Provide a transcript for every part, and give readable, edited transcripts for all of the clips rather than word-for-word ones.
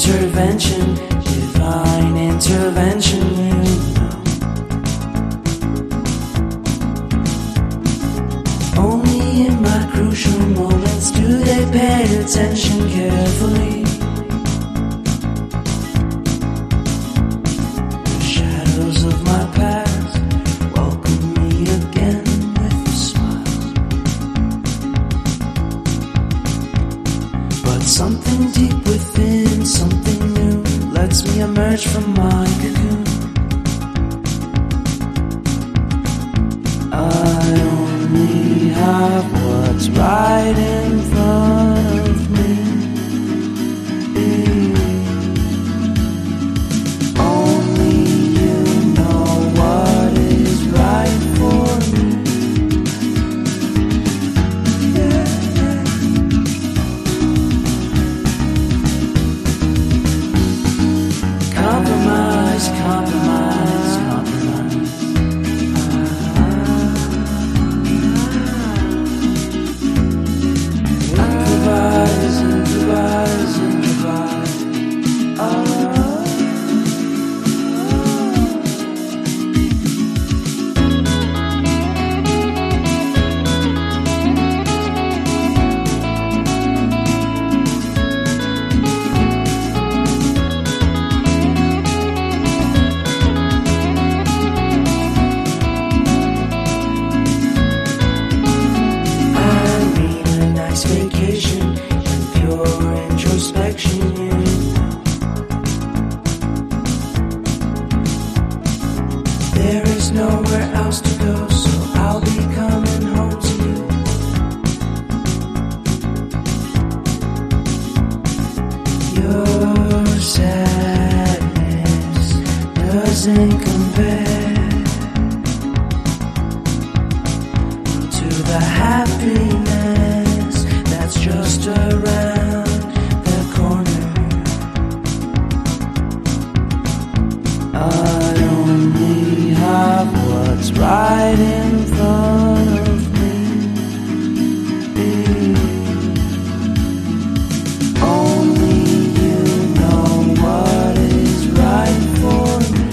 intervention, divine intervention, you know. Only in my crucial moments do they pay attention carefully. The shadows of my past welcome me again with a smile. But something deep within, something new, lets me emerge from my cocoon. I only have what's right in front of me. Only you know what is right for me. Compromise, compromise, compromise. Improvise, improvise, improvise. Vacation and pure introspection, you know. There is nowhere else to go, so I'll be coming home to you. Your sadness doesn't compare to the happiness that's just around the corner. I only have what's right in front of me. Only you know what is right for me.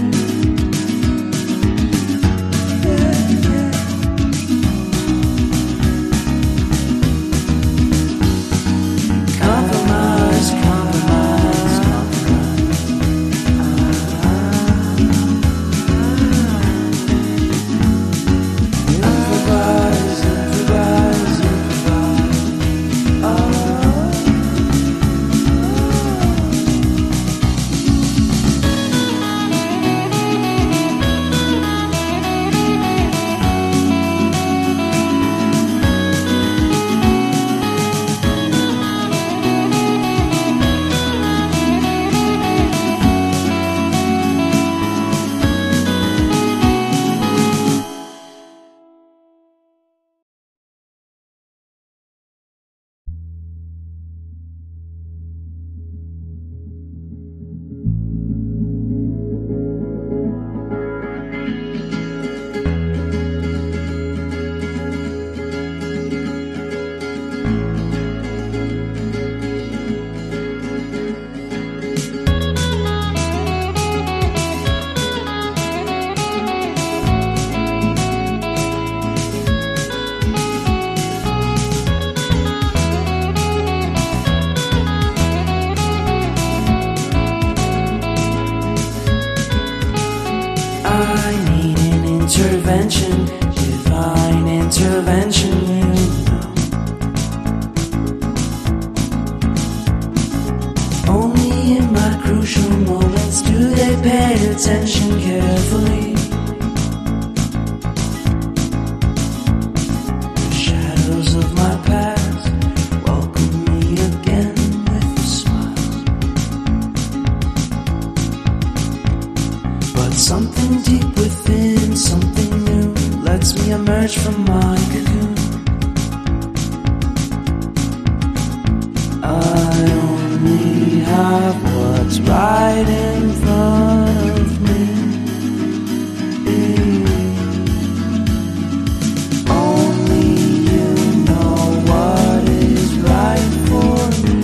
Compromise, compromise, compromise. Improvise, improvise, improvise. I need an intervention, divine intervention, you know. Only in my crucial moments do they pay attention carefully. The shadows of my past welcome me again with a smile. But something deep within, something new, lets me emerge from my cocoon. I only have what's right in front of me. Only you know what is right for me.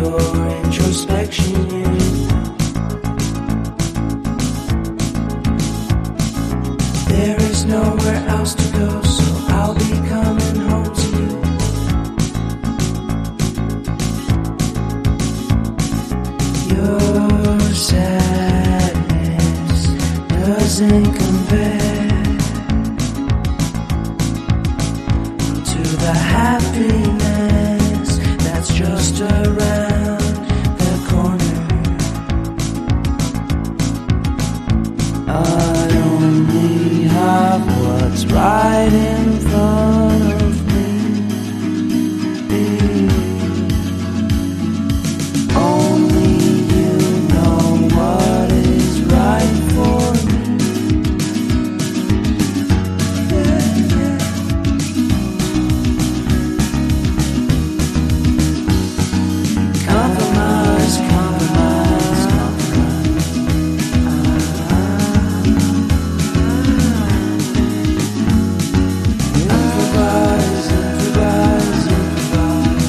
your introspection, there is nowhere else to go, so I'll be coming home to you. Your sadness doesn't compare to the happiness that's just around the corner. I only have what's right in front of me. Only you know what is right for me. Compromise, compromise, compromise. Improvise, improvise, improvise.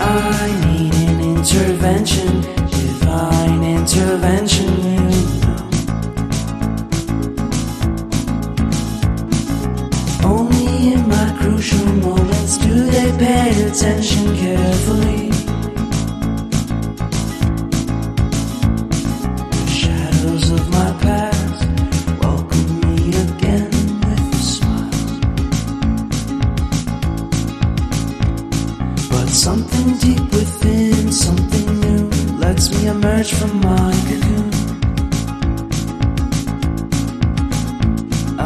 I need an intervention, divine intervention, you know. Only in my crucial moments do they pay attention carefully. The shadows of my past welcome me again with a smile. But something deep within, something new, lets me emerge from my cocoon. I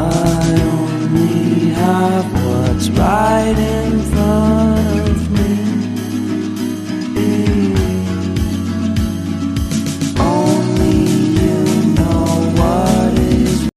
only have